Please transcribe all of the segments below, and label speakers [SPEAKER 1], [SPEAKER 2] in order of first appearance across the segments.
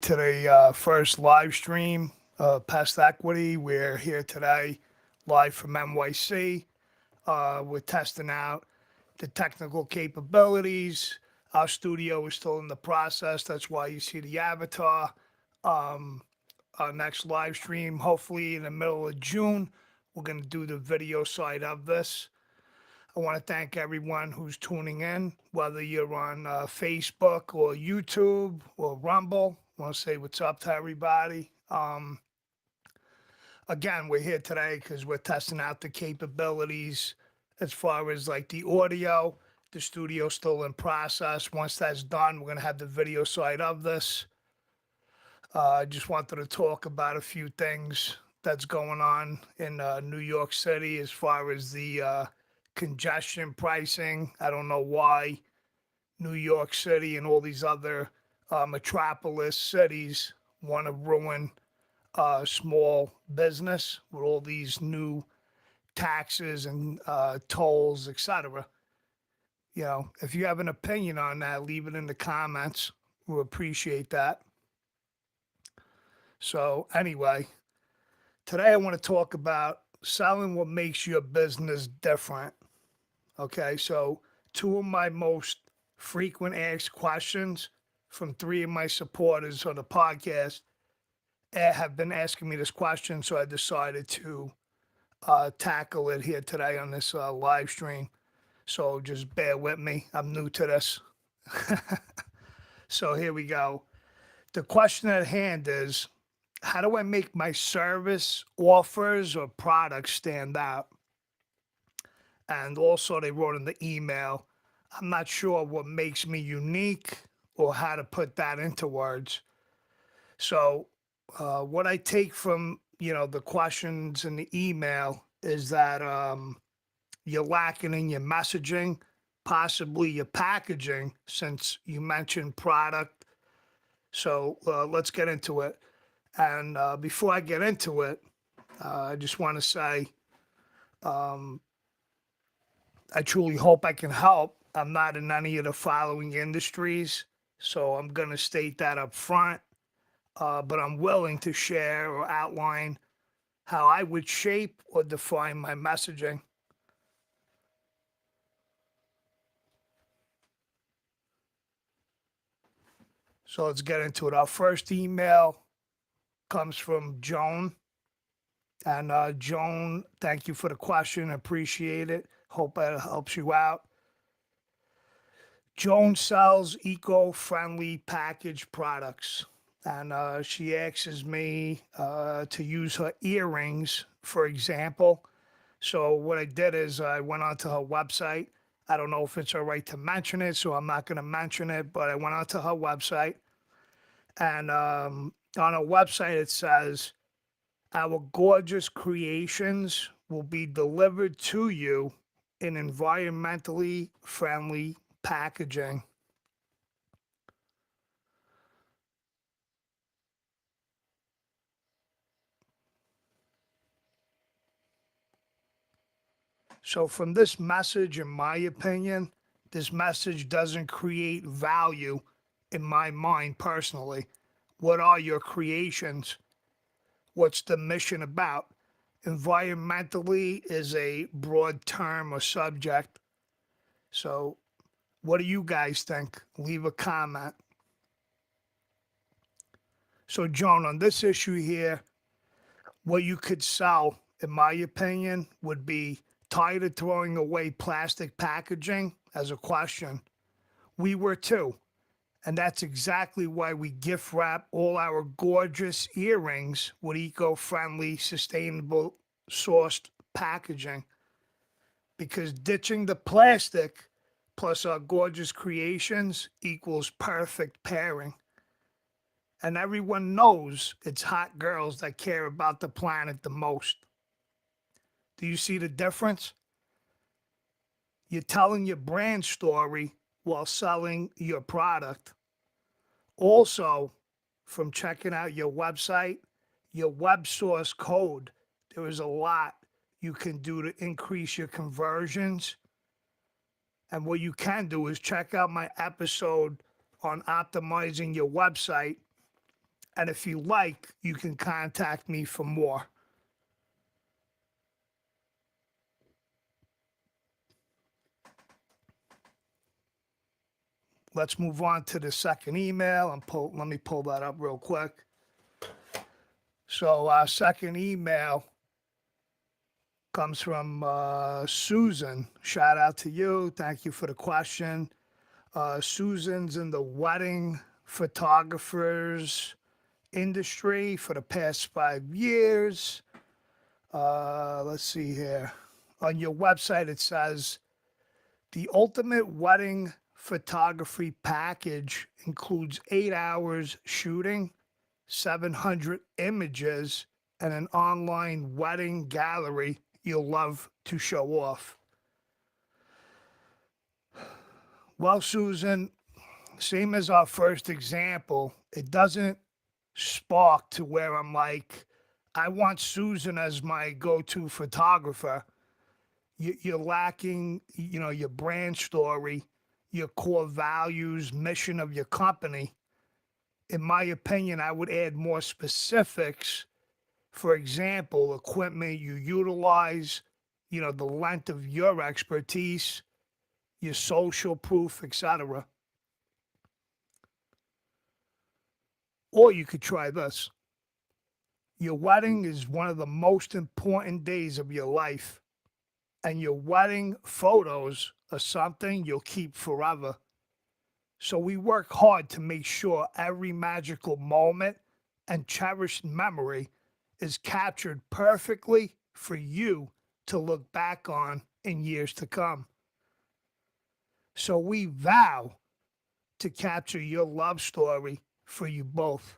[SPEAKER 1] to the first live stream of Pest Equity. We're here today live from NYC. We're testing out the technical capabilities. Our studio is still in the process. That's why you see the avatar. Um, our next live stream, hopefully in the middle of June, we're going to do the video side of this. I want to thank everyone who's tuning in, whether you're on Facebook or YouTube or Rumble. I want to say what's up to everybody. Again, we're here today because we're testing out the capabilities as far as like the audio. The studio's still in process. Once that's done, we're going to have the video side of this. I just wanted to talk about a few things that's going on in New York City as far as the congestion pricing. I don't know why New York City and all these other metropolis cities want to ruin small business with all these new taxes and tolls, etc. You know, if you have an opinion on that, leave it in the comments. We'll appreciate that. So anyway, today I want to talk about selling what makes your business different. Okay, so two of my most frequent asked questions from three of my supporters on the podcast have been asking me this question, so I decided to tackle it here today on this live stream. So just bear with me. I'm new to this. So here we go. The question at hand is, how do I make my service offers or products stand out? And also they wrote in the email, I'm not sure what makes me unique or how to put that into words. So what I take from, the questions in the email is that you're lacking in your messaging, possibly your packaging, since you mentioned product. So let's get into it. And before I get into it, I just want to say I truly hope I can help. I'm not in any of the following industries, so I'm going to state that up front. But I'm willing to share or outline how I would shape or define my messaging. So let's get into it. Our first email comes from Joan. And Joan, thank you for the question. Appreciate it. Hope it helps you out. Joan sells eco-friendly packaged products. And she asks me to use her earrings, for example. So what I did is I went onto her website. I don't know if it's all right to mention it, so I'm not going to mention it, but I went onto her website. And on her website, it says, our gorgeous creations will be delivered to you in environmentally friendly packaging. So, from this message, in my opinion, this message doesn't create value in my mind personally. What are your creations? What's the mission about? Environmentally is a broad term or subject. So, what do you guys think? Leave a comment. So, Joan, on this issue here, what you could sell, in my opinion, would be tired of throwing away plastic packaging as a question. We were too. And that's exactly why we gift wrap all our gorgeous earrings with eco friendly, sustainable sourced packaging. Because ditching the plastic plus our gorgeous creations equals perfect pairing. And everyone knows it's hot girls that care about the planet the most. Do you see the difference? You're telling your brand story while selling your product. Also, from checking out your website, your web source code, there is a lot you can do to increase your conversions. And what you can do is check out my episode on optimizing your website. And if you like, you can contact me for more. Let's move on to the second email and let me pull that up real quick. So our second email comes from Susan. Shout out to you. Thank you for the question. Susan's in the wedding photographers industry for the past 5 years. Let's see here. On your website, it says the ultimate wedding photography package includes 8 hours shooting, 700 images, and an online wedding gallery you'll love to show off. Well, Susan, same as our first example, it doesn't spark to where I'm like, I want Susan as my go-to photographer. You're lacking, your brand story, your core values, mission of your company. In my opinion, I would add more specifics. For example, equipment you utilize, the length of your expertise, your social proof, etc. Or you could try this. Your wedding is one of the most important days of your life, and your wedding photos are something you'll keep forever. So we work hard to make sure every magical moment and cherished memory is captured perfectly for you to look back on in years to come. So we vow to capture your love story for you both,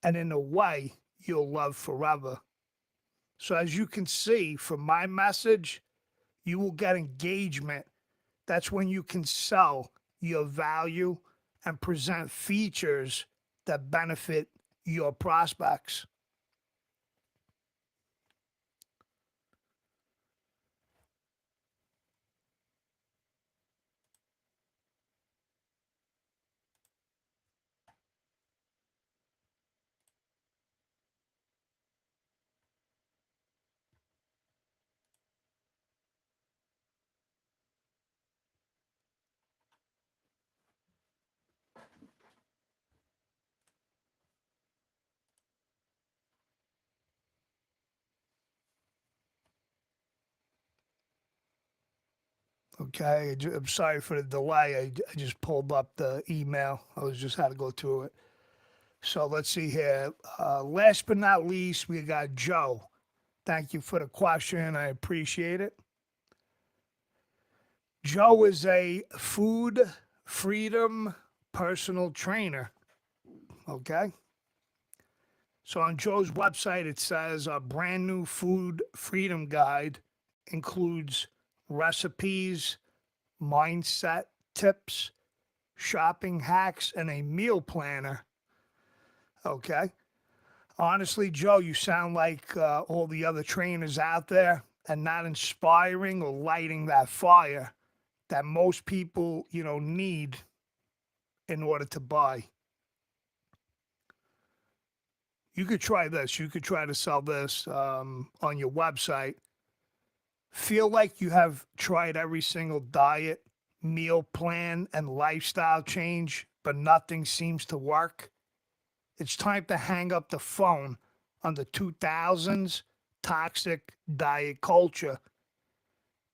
[SPEAKER 1] and in a way you'll love forever. So as you can see from my message, you will get engagement. That's when you can sell your value and present features that benefit your prospects. Okay, I'm sorry for the delay. I just pulled up the email. I was just had to go through it. So let's see here. Last but not least, we got Joe. Thank you for the question. I appreciate it. Joe is a food freedom personal trainer. Okay. So on Joe's website, it says a brand new food freedom guide includes recipes, mindset tips, shopping hacks, and a meal planner. Okay. Honestly, Joe, you sound like all the other trainers out there and not inspiring or lighting that fire that most people, need in order to buy. You could try this. You could try to sell this on your website. Feel like you have tried every single diet, meal plan, and lifestyle change, but nothing seems to work? It's time to hang up the phone on the 2000s toxic diet culture.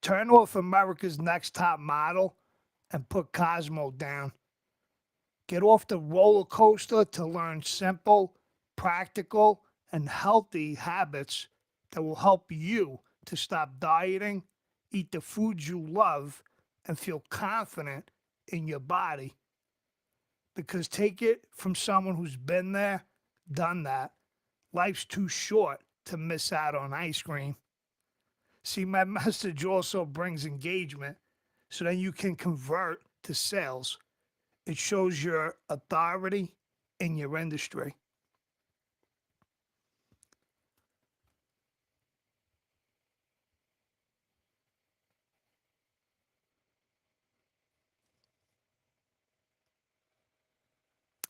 [SPEAKER 1] Turn off America's Next Top Model and put Cosmo down. Get off the roller coaster to learn simple, practical, and healthy habits that will help you to stop dieting, eat the foods you love, and feel confident in your body. Because take it from someone who's been there, done that. Life's too short to miss out on ice cream. See, my message also brings engagement so then you can convert to sales. It shows your authority in your industry.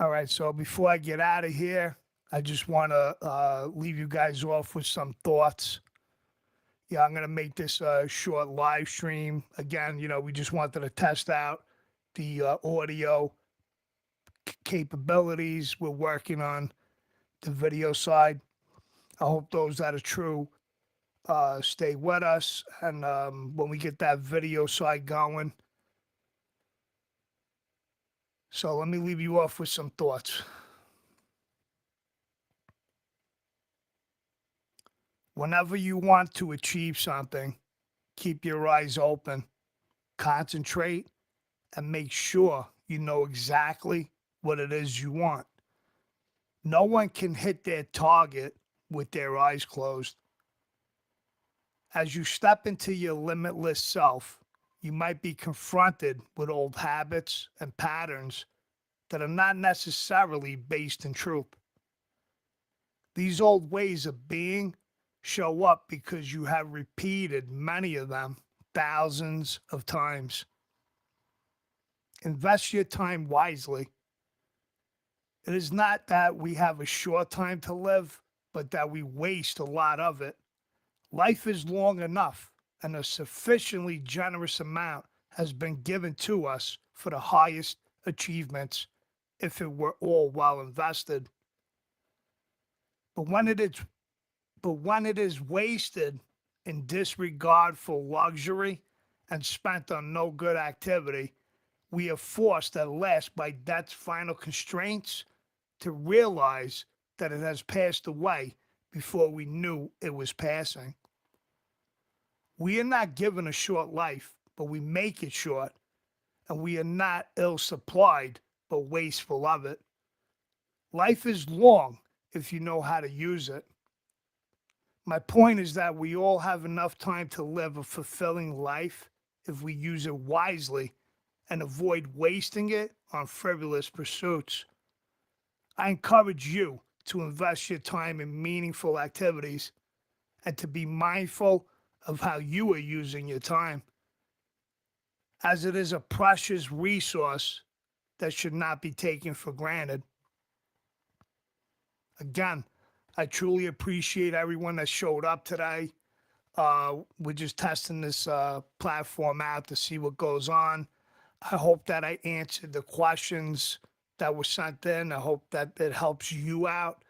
[SPEAKER 1] All right, so before I get out of here, I just want to leave you guys off with some thoughts. Yeah, I'm going to make this a short live stream. Again, we just wanted to test out the audio capabilities. We're working on the video side. I hope those that are true stay with us. And when we get that video side going, so let me leave you off with some thoughts. Whenever you want to achieve something, keep your eyes open, concentrate, and make sure you know exactly what it is you want. No one can hit their target with their eyes closed. As you step into your limitless self, you might be confronted with old habits and patterns that are not necessarily based in truth. These old ways of being show up because you have repeated many of them thousands of times. Invest your time wisely. It is not that we have a short time to live, but that we waste a lot of it. Life is long enough, and a sufficiently generous amount has been given to us for the highest achievements if it were all well invested. But when it is wasted in disregard for luxury and spent on no good activity, we are forced at last by death's final constraints to realize that it has passed away before we knew it was passing. We are not given a short life, but we make it short, and we are not ill-supplied, but wasteful of it. Life is long if you know how to use it. My point is that we all have enough time to live a fulfilling life if we use it wisely and avoid wasting it on frivolous pursuits. I encourage you to invest your time in meaningful activities and to be mindful of how you are using your time, as it is a precious resource that should not be taken for granted. Again, I truly appreciate everyone that showed up today. We're just testing this platform out to see what goes on. I hope that I answered the questions that were sent in. I hope that it helps you out.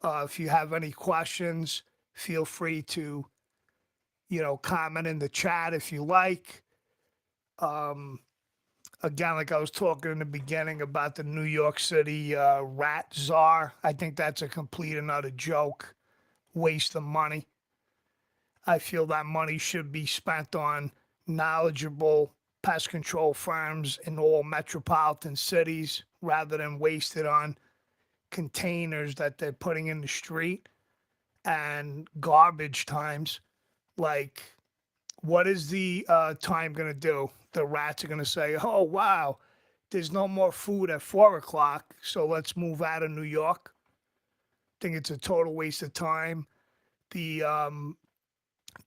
[SPEAKER 1] If you have any questions, feel free to, comment in the chat if you like. Again, like I was talking in the beginning about the New York City rat czar, I think that's a complete and utter joke, waste of money. I feel that money should be spent on knowledgeable pest control firms in all metropolitan cities rather than wasted on containers that they're putting in the street and garbage times. Like, what is the time going to do? The rats are going to say, oh, wow, there's no more food at 4 o'clock, so let's move out of New York. I think it's a total waste of time. The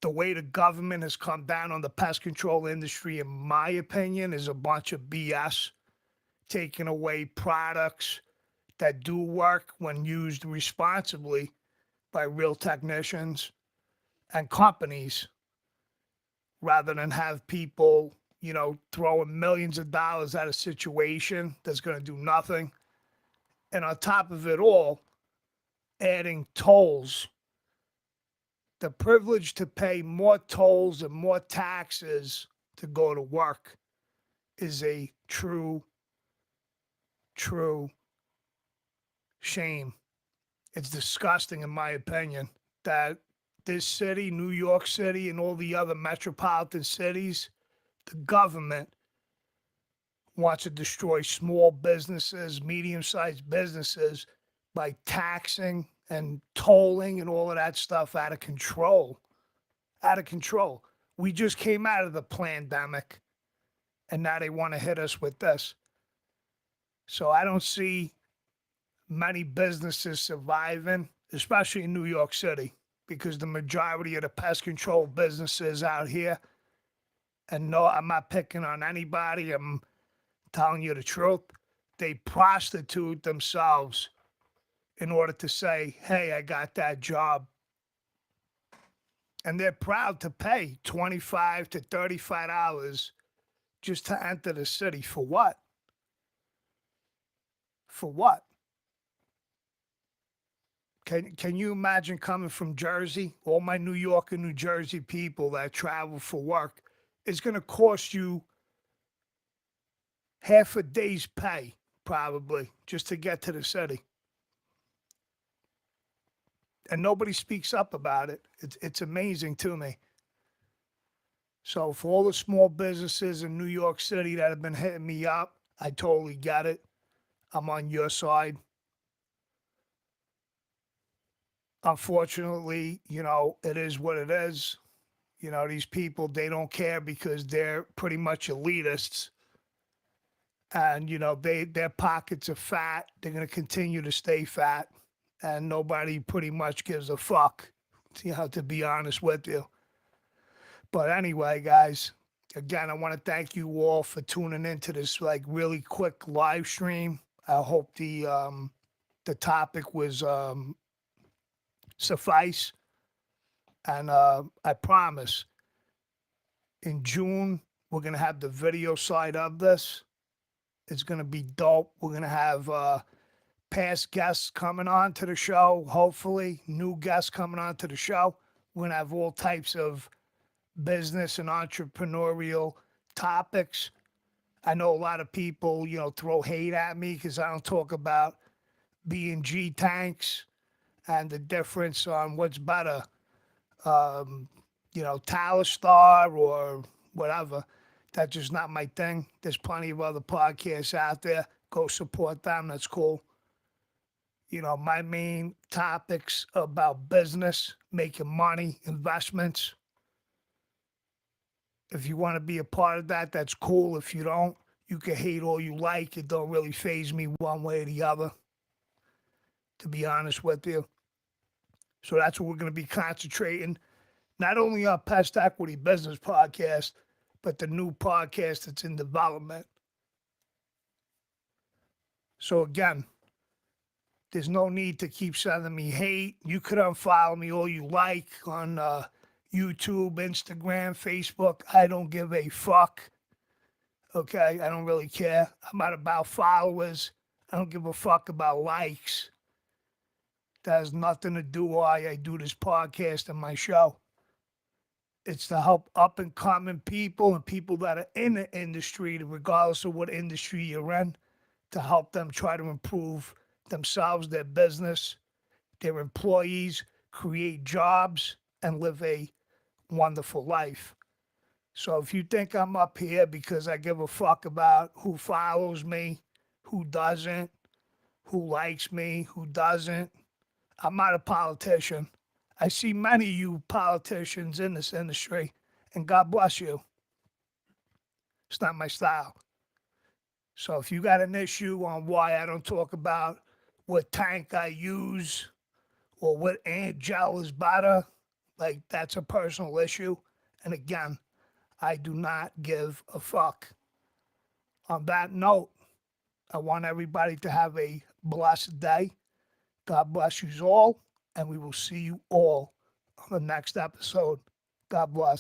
[SPEAKER 1] way the government has come down on the pest control industry, in my opinion, is a bunch of BS, taking away products that do work when used responsibly by real technicians and companies, rather than have people, throwing millions of dollars at a situation that's going to do nothing. And on top of it all, adding tolls. The privilege to pay more tolls and more taxes to go to work is a true shame. It's disgusting, in my opinion, that this city, New York City, and all the other metropolitan cities, the government wants to destroy small businesses, medium-sized businesses by taxing and tolling and all of that stuff out of control. Out of control. We just came out of the pandemic, and now they want to hit us with this. So I don't see many businesses surviving, especially in New York City, because the majority of the pest control businesses out here, and no, I'm not picking on anybody, I'm telling you the truth, they prostitute themselves in order to say, hey, I got that job. And they're proud to pay $25 to $35 just to enter the city. For what? For what? Can you imagine coming from Jersey? All my New York and New Jersey people that travel for work, it's going to cost you half a day's pay, probably, just to get to the city. And nobody speaks up about it. It's amazing to me. So for all the small businesses in New York City that have been hitting me up, I totally get it. I'm on your side. Unfortunately, it is what it is. These people, they don't care because they're pretty much elitists. And, their pockets are fat. They're going to continue to stay fat. And nobody pretty much gives a fuck, to be honest with you. But anyway, guys, again, I want to thank you all for tuning into this really quick live stream. I hope the topic was suffice. And I promise in June, we're going to have the video side of this. It's going to be dope. We're going to have past guests coming on to the show, hopefully, new guests coming on to the show. We're going to have all types of business and entrepreneurial topics. I know a lot of people, throw hate at me because I don't talk about B&G tanks and the difference on what's better, Talistar or whatever. That's just not my thing. There's plenty of other podcasts out there. Go support them. That's cool. My main topics about business, making money, investments. If you want to be a part of that, that's cool. If you don't, you can hate all you like. It don't really faze me one way or the other, to be honest with you. So that's what we're going to be concentrating, not only on Pest Equity Business Podcast, but the new podcast that's in development. So again, there's no need to keep sending me hate. You could unfollow me all you like on YouTube, Instagram, Facebook. I don't give a fuck. Okay? I don't really care. I'm not about followers. I don't give a fuck about likes. That has nothing to do with why I do this podcast and my show. It's to help up and coming people and people that are in the industry, regardless of what industry you're in, to help them try to improve themselves, their business, their employees, create jobs, and live a wonderful life. So if you think I'm up here because I give a fuck about who follows me, who doesn't, who likes me, who doesn't, I'm not a politician. I see many of you politicians in this industry, and God bless you. It's not my style. So if you got an issue on why I don't talk about what tank I use or what ant gel is better, that's a personal issue. And again, I do not give a fuck. On that note, I want everybody to have a blessed day. God bless you all, and we will see you all on the next episode. God bless.